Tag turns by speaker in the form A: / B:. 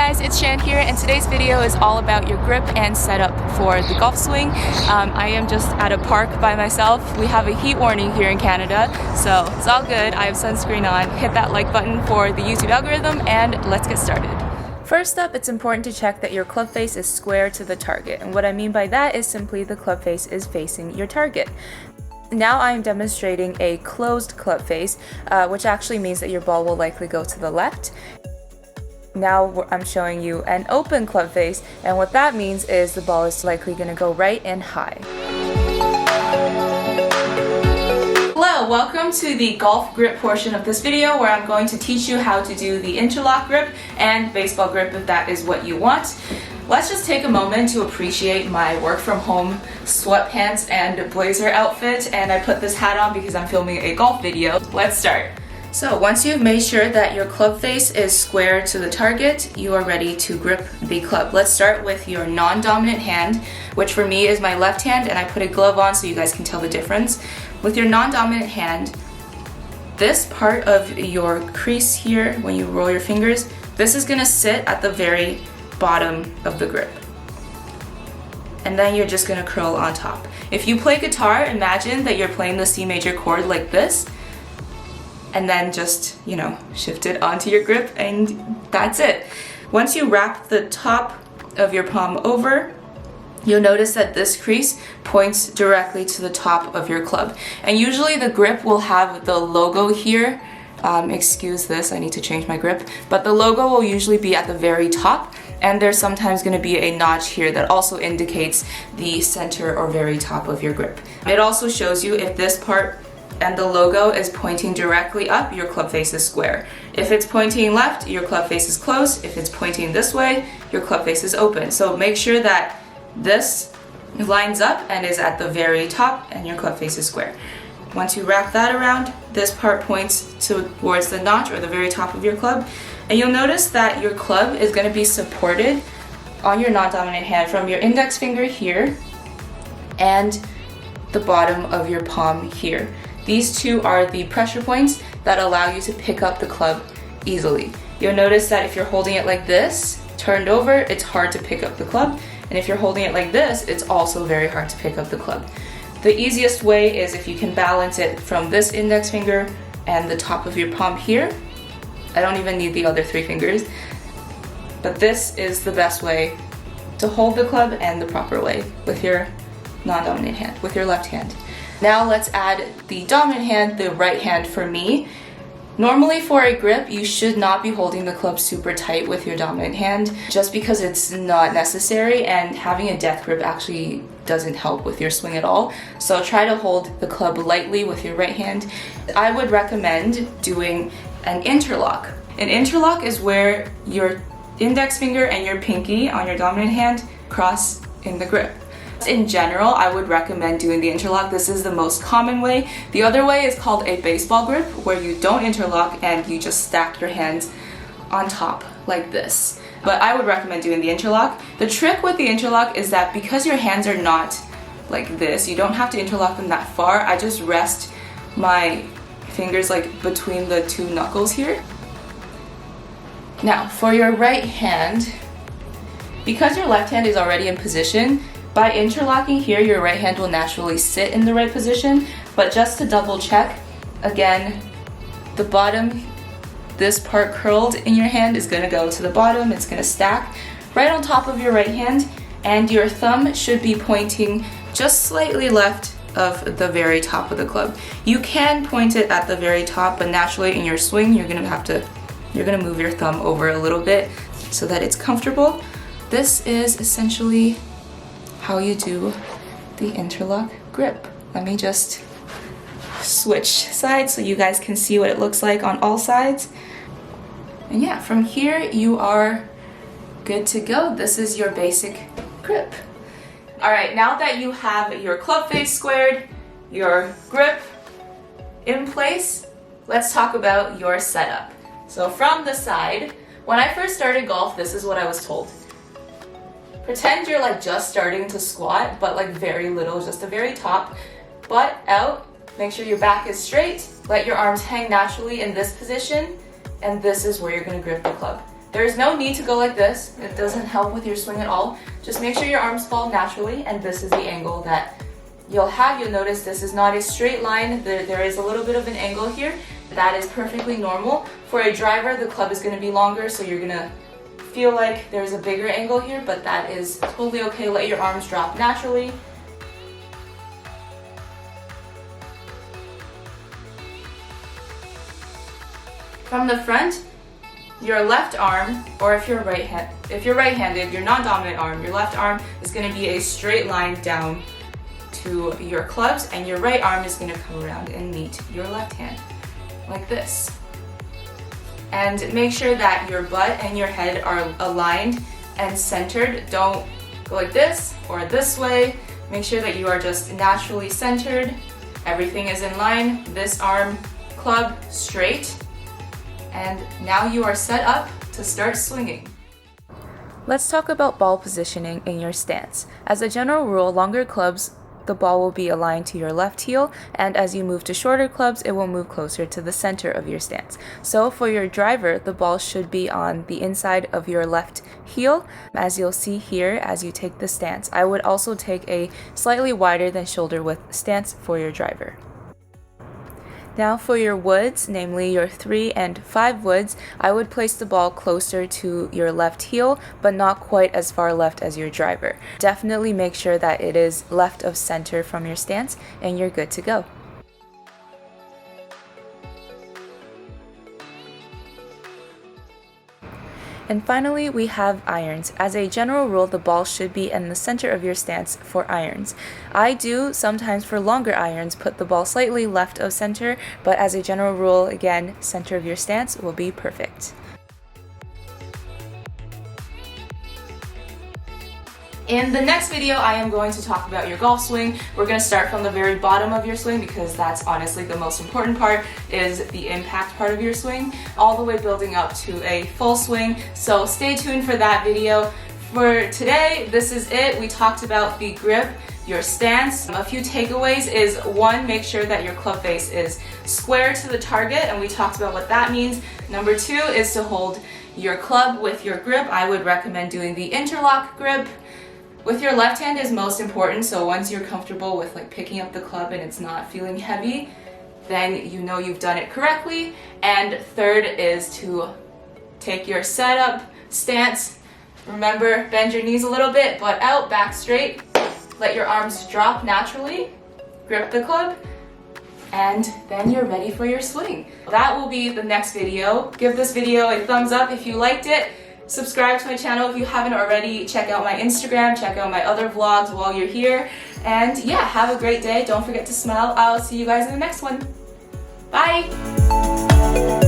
A: guys, it's Shan here, and today's video is all about your grip and setup for the golf swing. I am just at a park by myself. We have a heat warning here in Canada, so it's all good. I have sunscreen on. Hit that like button for the YouTube algorithm, and let's get started. First up, it's important to check that your club face is square to the target, and what I mean by that is simply the club face is facing your target. Now I am demonstrating a closed club face, which actually means that your ball will likely go to the left. Now I'm showing you an open club face, and what that means is the ball is likely going to go right and high. Hello, welcome to the golf grip portion of this video where I'm going to teach you how to do the interlock grip and baseball grip if that is what you want. Let's just take a moment to appreciate my work from home sweatpants and blazer outfit, and I put this hat on because I'm filming a golf video. Let's start. So once you've made sure that your club face is square to the target, you are ready to grip the club. Let's start with your non-dominant hand, which for me is my left hand, and I put a glove on so you guys can tell the difference. With your non-dominant hand, this part of your crease here, when you roll your fingers, this is gonna sit at the very bottom of the grip. And then you're just gonna curl on top. If you play guitar, imagine that you're playing the C major chord like this, and then just, shift it onto your grip, and that's it. Once you wrap the top of your palm over, you'll notice that this crease points directly to the top of your club. And usually the grip will have the logo here. Excuse this, I need to change my grip. But the logo will usually be at the very top, and there's sometimes going to be a notch here that also indicates the center or very top of your grip. It also shows you if this part and the logo is pointing directly up, your club face is square. If it's pointing left, your club face is closed. If it's pointing this way, your club face is open. So make sure that this lines up and is at the very top and your club face is square. Once you wrap that around, this part points towards the notch or the very top of your club. And you'll notice that your club is going to be supported on your non-dominant hand from your index finger here and the bottom of your palm here. These two are the pressure points that allow you to pick up the club easily. You'll notice that if you're holding it like this, turned over, it's hard to pick up the club. And if you're holding it like this, it's also very hard to pick up the club. The easiest way is if you can balance it from this index finger and the top of your palm here. I don't even need the other three fingers. But this is the best way to hold the club and the proper way with your non-dominant hand, with your left hand. Now let's add the dominant hand, the right hand for me. Normally for a grip, you should not be holding the club super tight with your dominant hand just because it's not necessary, and having a death grip actually doesn't help with your swing at all. So try to hold the club lightly with your right hand. I would recommend doing an interlock. An interlock is where your index finger and your pinky on your dominant hand cross in the grip. In general, I would recommend doing the interlock. This is the most common way. The other way is called a baseball grip, where you don't interlock and you just stack your hands on top like this. But I would recommend doing the interlock. The trick with the interlock is that because your hands are not like this, you don't have to interlock them that far. I just rest my fingers like between the two knuckles here. Now, for your right hand, because your left hand is already in position, by interlocking here, your right hand will naturally sit in the right position, but just to double check, again, the bottom, this part curled in your hand is going to go to the bottom. It's going to stack right on top of your right hand, and your thumb should be pointing just slightly left of the very top of the club. You can point it at the very top, but naturally in your swing, you're going to move your thumb over a little bit so that it's comfortable. This is essentially how you do the interlock grip. Let me just switch sides so you guys can see what it looks like on all sides. And yeah, from here you are good to go. This is your basic grip. All right, now that you have your club face squared, your grip in place, let's talk about your setup. So from the side, when I first started golf, this is what I was told. Pretend you're like just starting to squat, but like very little, just the very top. Butt out, make sure your back is straight, let your arms hang naturally in this position, and this is where you're gonna grip the club. There's no need to go like this. It doesn't help with your swing at all. Just make sure your arms fall naturally, and this is the angle that you'll have. You'll notice this is not a straight line. There is a little bit of an angle here. That is perfectly normal. For a driver, the club is going to be longer, so you're going to feel like there's a bigger angle here, but that is totally okay. Let your arms drop naturally. From the front, your left arm, or if you're right-handed, your non-dominant arm, your left arm is going to be a straight line down to your clubs, and your right arm is going to come around and meet your left hand, like this. And make sure that your butt and your head are aligned and centered. Don't go like this or this way. Make sure that you are just naturally centered. Everything is in line. This arm, club, straight. And now you are set up to start swinging. Let's talk about ball positioning in your stance. As a general rule, longer clubs, the ball will be aligned to your left heel, and as you move to shorter clubs, it will move closer to the center of your stance. So for your driver, the ball should be on the inside of your left heel, as you'll see here as you take the stance. I would also take a slightly wider than shoulder width stance for your driver. Now for your woods, namely your 3 and 5 woods, I would place the ball closer to your left heel, but not quite as far left as your driver. Definitely make sure that it is left of center from your stance, and you're good to go. And finally, we have irons. As a general rule, the ball should be in the center of your stance for irons. I do sometimes for longer irons put the ball slightly left of center, but as a general rule, again, center of your stance will be perfect. In the next video, I am going to talk about your golf swing. We're going to start from the very bottom of your swing because that's honestly the most important part, is the impact part of your swing, all the way building up to a full swing. So stay tuned for that video. For today, this is it. We talked about the grip, your stance. A few takeaways is 1, make sure that your club face is square to the target, and we talked about what that means. Number 2 is to hold your club with your grip. I would recommend doing the interlock grip. With your left hand is most important, so once you're comfortable with picking up the club and it's not feeling heavy, then you know you've done it correctly. And 3rd is to take your setup stance. Remember, bend your knees a little bit, butt out, back straight. Let your arms drop naturally, grip the club, and then you're ready for your swing. That will be the next video. Give this video a thumbs up if you liked it. Subscribe to my channel if you haven't already. Check out my Instagram, check out my other vlogs while you're here. And yeah, have a great day. Don't forget to smile. I'll see you guys in the next one. Bye!